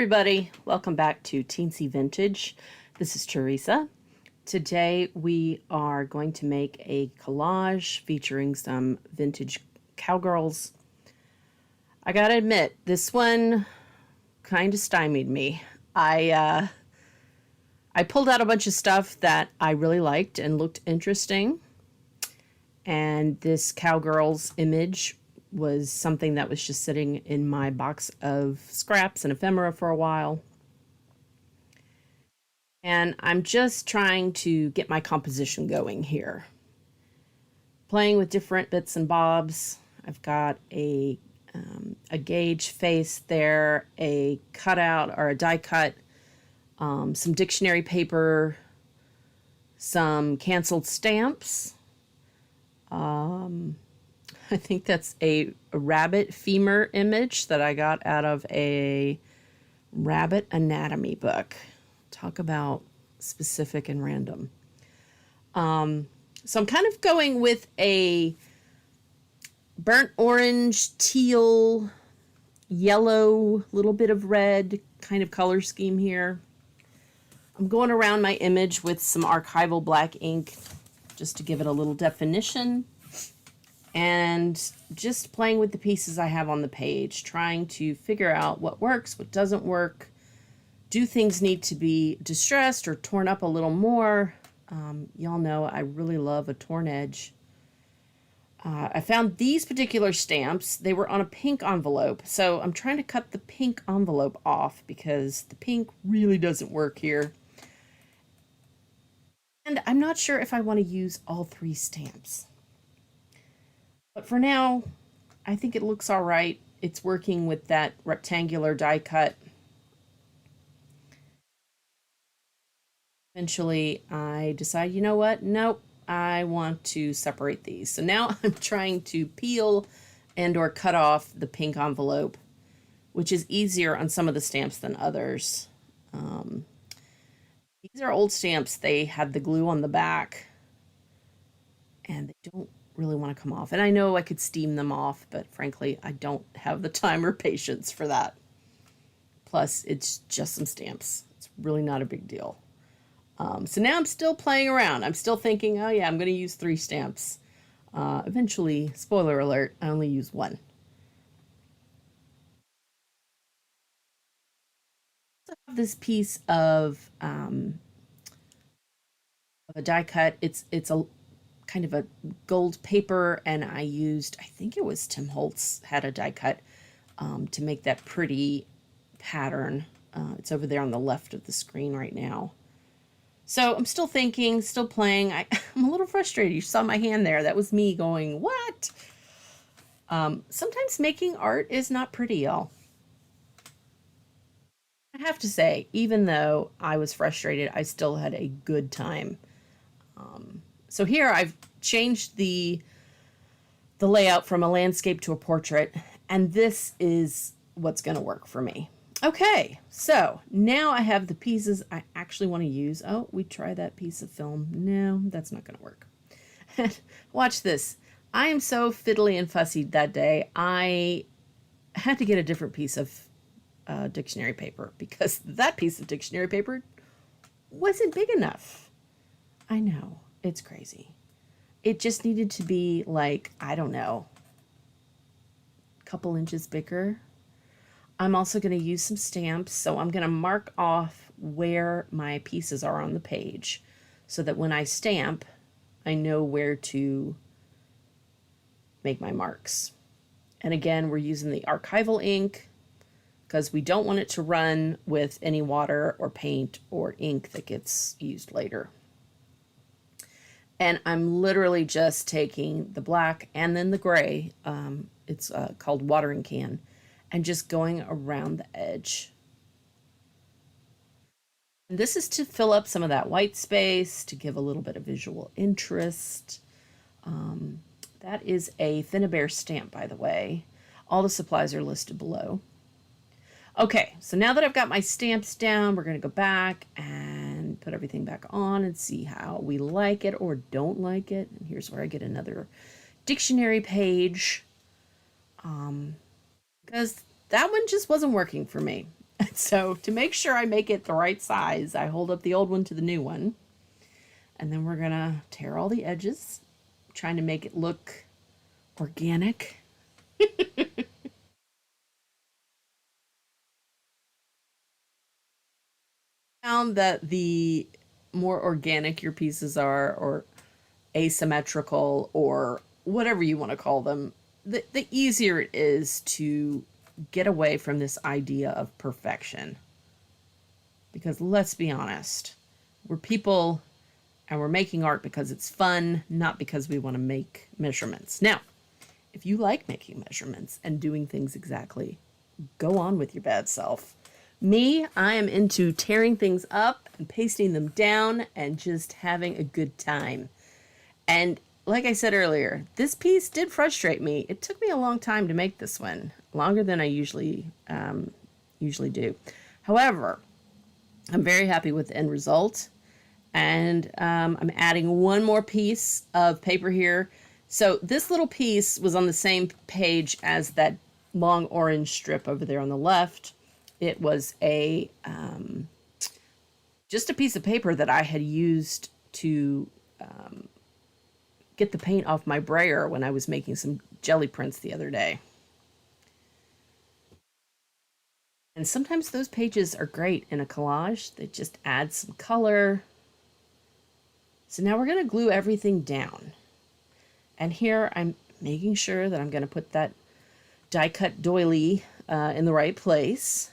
everybody, welcome back to Teensy Vintage. This is Teresa. Today we are going to make a collage featuring some vintage cowgirls. I gotta admit, this one kind of stymied me. I pulled out a bunch of stuff that I really liked and looked interesting, and this cowgirls image was something that was just sitting in my box of scraps and ephemera for a while. And I'm just trying to get my composition going here. Playing with different bits and bobs. I've got a gauge face there, a cutout or a die cut, some dictionary paper, some canceled stamps, I think that's a rabbit femur image that I got out of a rabbit anatomy book. Talk about specific and random. So I'm kind of going with a burnt orange, teal, yellow, little bit of red kind of color scheme here. I'm going around my image with some Archival black ink just to give it a little definition. And just playing with the pieces I have on the page, trying to figure out what works, what doesn't work. Do things need to be distressed or torn up a little more? Y'all know I really love a torn edge. I found these particular stamps. They were on a pink envelope, so I'm trying to cut the pink envelope off because the pink really doesn't work here. And I'm not sure if I want to use all three stamps. But for now, I think it looks all right. It's working with that rectangular die cut. Eventually, I decide, you know what? Nope, I want to separate these. So now I'm trying to peel and or cut off the pink envelope, which is easier on some of the stamps than others. These are old stamps. They had the glue on the back, and they don't really want to come off. And I know I could steam them off, but frankly, I don't have the time or patience for that. Plus, it's just some stamps. It's really not a big deal. So now I'm still playing around. I'm still thinking, oh yeah, I'm going to use 3 stamps. Eventually, spoiler alert, I only use 1. I have this piece of a die cut. It's a kind of a gold paper, and I used, I think it was Tim Holtz had a die cut to make that pretty pattern. It's over there on the left of the screen right now. So I'm still thinking, still playing. I'm a little frustrated. You saw my hand there. That was me going, what? Sometimes making art is not pretty, y'all. I have to say, even though I was frustrated, I still had a good time. So here I've changed the layout from a landscape to a portrait, and this is what's going to work for me. Okay, so now I have the pieces I actually want to use. Oh, we try that piece of film. No, that's not going to work. Watch this. I am so fiddly and fussy that day. I had to get a different piece of dictionary paper because that piece of dictionary paper wasn't big enough. I know, it's crazy. It just needed to be like, I don't know, a couple inches bigger. I'm also going to use some stamps, so I'm going to mark off where my pieces are on the page so that when I stamp, I know where to make my marks. And again, we're using the Archival ink because we don't want it to run with any water or paint or ink that gets used later. And I'm literally just taking the black and then the gray, it's called watering can, and just going around the edge. And this is to fill up some of that white space, to give a little bit of visual interest. That is a Finnabair stamp, by the way. All the supplies are listed below. Okay, so now that I've got my stamps down, we're going to go back and put everything back on and see how we like it or don't like it. And here's where I get another dictionary page. Because that one just wasn't working for me. So to make sure I make it the right size, I hold up the old one to the new one. And then we're gonna tear all the edges, trying to make it look organic. Found that the more organic your pieces are, or asymmetrical, or whatever you want to call them, the easier it is to get away from this idea of perfection. Because let's be honest, we're people and we're making art because it's fun, not because we want to make measurements. Now, if you like making measurements and doing things exactly, go on with your bad self. Me, I am into tearing things up and pasting them down and just having a good time. And like I said earlier, this piece did frustrate me. It took me a long time to make this one, longer than I usually do. However, I'm very happy with the end result. And I'm adding one more piece of paper here. So this little piece was on the same page as that long orange strip over there on the left. It was a just a piece of paper that I had used to get the paint off my brayer when I was making some jelly prints the other day. And sometimes those pages are great in a collage. They just add some color. So now we're going to glue everything down. And here I'm making sure that I'm going to put that die cut doily in the right place.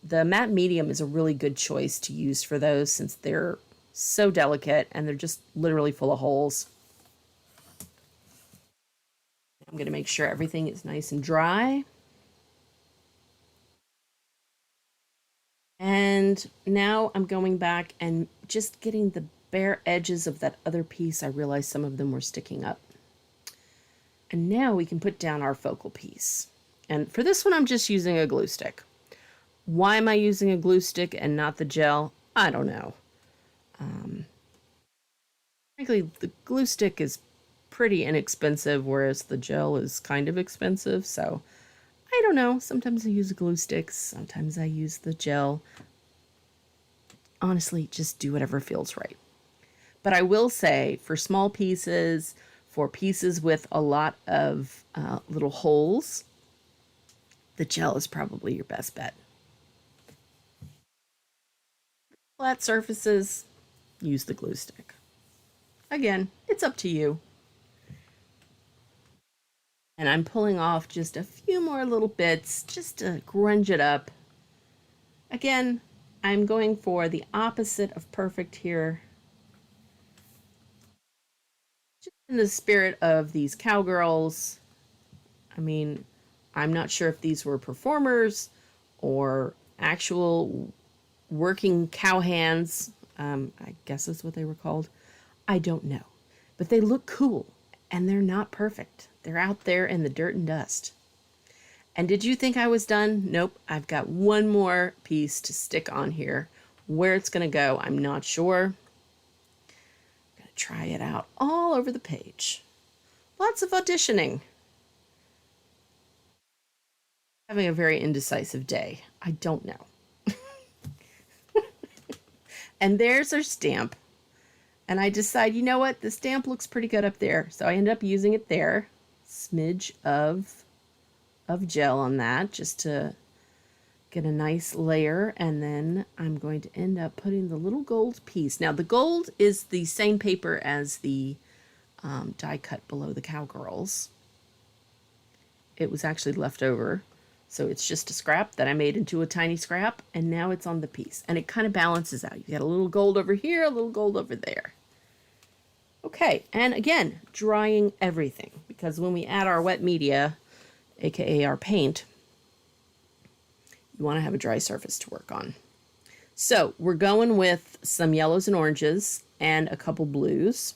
The matte medium is a really good choice to use for those, since they're so delicate and they're just literally full of holes. I'm going to make sure everything is nice and dry. And now I'm going back and just getting the bare edges of that other piece. I realized some of them were sticking up. And now we can put down our focal piece. And for this one, I'm just using a glue stick. Why am I using a glue stick and not the gel? I don't know. Frankly, the glue stick is pretty inexpensive, whereas the gel is kind of expensive. So I don't know. Sometimes I use glue sticks. Sometimes I use the gel. Honestly, just do whatever feels right. But I will say, for small pieces, for pieces with a lot of little holes, the gel is probably your best bet. Flat surfaces, use the glue stick. Again, it's up to you. And I'm pulling off just a few more little bits just to grunge it up. Again, I'm going for the opposite of perfect here. Just in the spirit of these cowgirls. I mean, I'm not sure if these were performers or actual working cow hands. I guess that's what they were called. I don't know. But they look cool, and they're not perfect. They're out there in the dirt and dust. And did you think I was done? Nope. I've got one more piece to stick on here. Where it's going to go, I'm not sure. I'm going to try it out all over the page. Lots of auditioning. Having a very indecisive day. I don't know. And there's our stamp. And I decide, you know what? The stamp looks pretty good up there. So I end up using it there. Smidge of gel on that just to get a nice layer. And then I'm going to end up putting the little gold piece. Now the gold is the same paper as the die cut below the cowgirls. It was actually left over. So it's just a scrap that I made into a tiny scrap, and now it's on the piece. And it kind of balances out. You got a little gold over here, a little gold over there. Okay, and again, drying everything, because when we add our wet media, aka our paint, you want to have a dry surface to work on. So we're going with some yellows and oranges and a couple blues.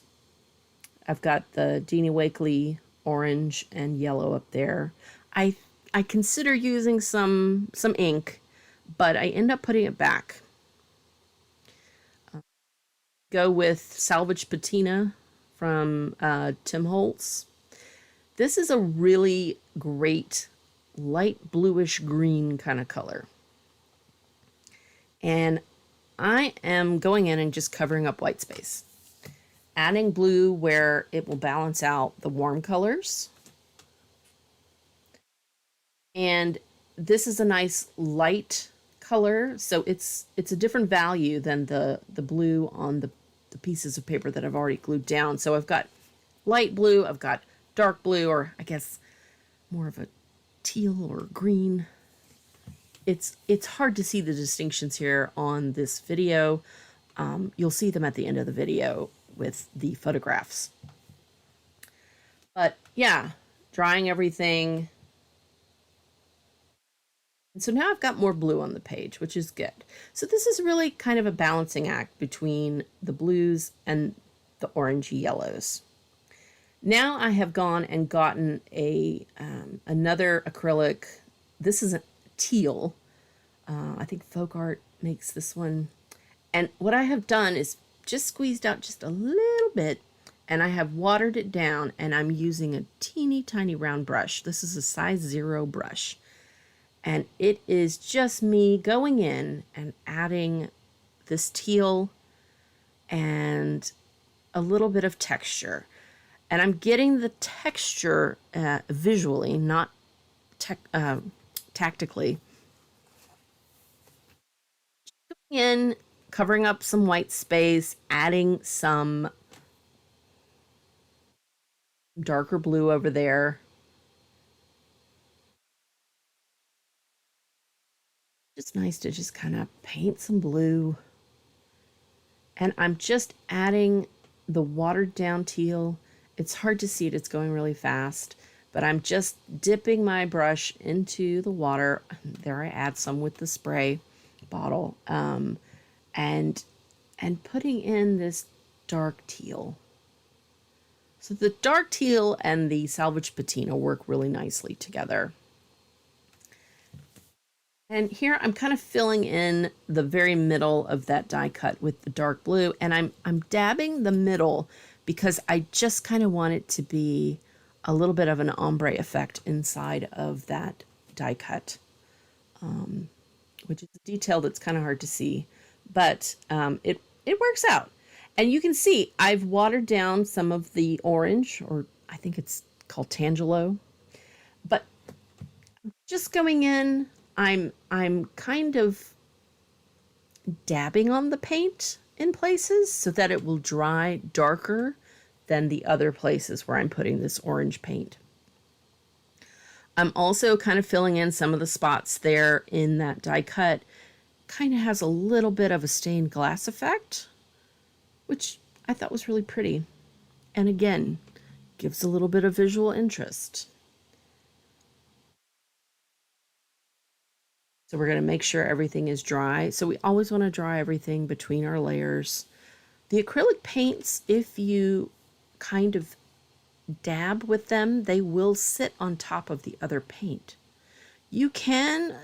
I've got the Dina Wakley orange and yellow up there. I consider using some ink, but I end up putting it back. Go with Salvaged Patina from Tim Holtz. This is a really great light bluish green kind of color. And I am going in and just covering up white space, adding blue where it will balance out the warm colors. And this is a nice light color, so it's a different value than the blue on the pieces of paper that I've already glued down. So I've got light blue, I've got dark blue, or I guess more of a teal or green. It's hard to see the distinctions here on this video. You'll see them at the end of the video with the photographs. But yeah, drying everything. And so now I've got more blue on the page, which is good. So this is really kind of a balancing act between the blues and the orangey yellows. Now I have gone and gotten a another acrylic. This is a Teal. I think Folk Art makes this one. And what I have done is just squeezed out just a little bit, and I have watered it down, and I'm using a teeny tiny round brush. This is a size 0 brush. And it is just me going in and adding this teal and a little bit of texture. And I'm getting the texture visually, not tactically. Going in, covering up some white space, adding some darker blue over there. It's nice to just kind of paint some blue. And I'm just adding the watered down teal. It's hard to see it, it's going really fast, but I'm just dipping my brush into the water. There I add some with the spray bottle, and putting in this dark teal. So the dark teal and the Salvaged Patina work really nicely together. And here I'm kind of filling in the very middle of that die cut with the dark blue, and I'm dabbing the middle because I just kind of want it to be a little bit of an ombre effect inside of that die cut, which is a detail that's kind of hard to see, but it works out. And you can see I've watered down some of the orange, or I think it's called Tangelo, but just going in, I'm kind of dabbing on the paint in places so that it will dry darker than the other places where I'm putting this orange paint. I'm also kind of filling in some of the spots there in that die cut. Kind of has a little bit of a stained glass effect, which I thought was really pretty. And again, gives a little bit of visual interest. So we're going to make sure everything is dry. So we always want to dry everything between our layers. The acrylic paints, if you kind of dab with them, they will sit on top of the other paint. You can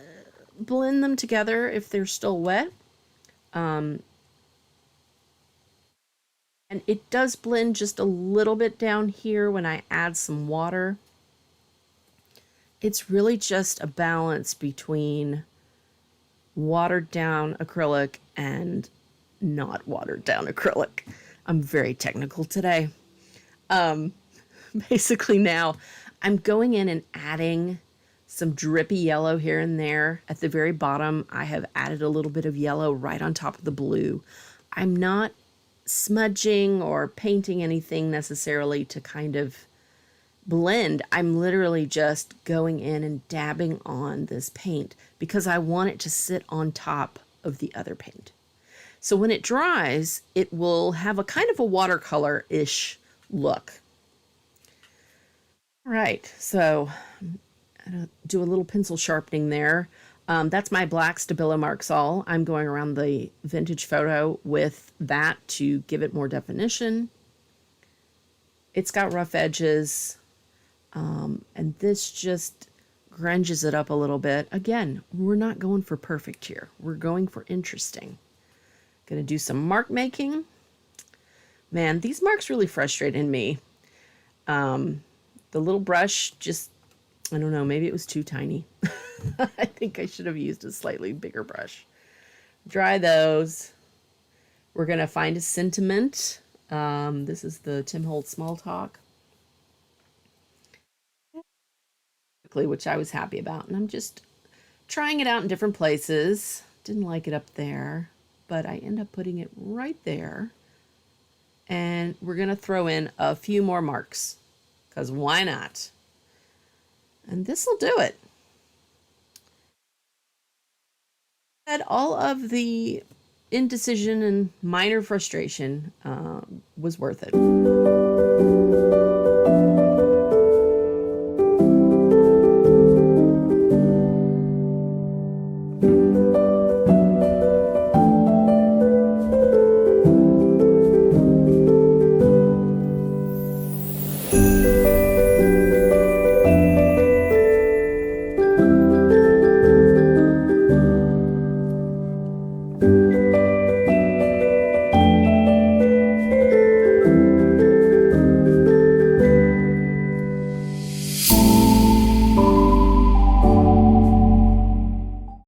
blend them together if they're still wet. And it does blend just a little bit down here when I add some water. It's really just a balance between watered down acrylic and not watered down acrylic. I'm very technical today. Basically now I'm going in and adding some drippy yellow here and there. At the very bottom, I have added a little bit of yellow right on top of the blue. I'm not smudging or painting anything necessarily to kind of blend. I'm literally just going in and dabbing on this paint because I want it to sit on top of the other paint. So when it dries, it will have a kind of a watercolor-ish look. All right, so I'm gonna do a little pencil sharpening there. That's my black Stabilo Marxall. I'm going around the vintage photo with that to give it more definition. It's got rough edges. And this just grunges it up a little bit. Again, we're not going for perfect here. We're going for interesting. Gonna do some mark making. Man, these marks really frustrated me. The little brush just I don't know, maybe it was too tiny. I think I should have used a slightly bigger brush. Dry those. We're going to find a sentiment. This is the Tim Holtz Small Talk, which I was happy about. And I'm just trying it out in different places. Didn't like it up there, but I end up putting it right there. And we're going to throw in a few more marks, because why not? And this will do it. Had all of the indecision and minor frustration was worth it.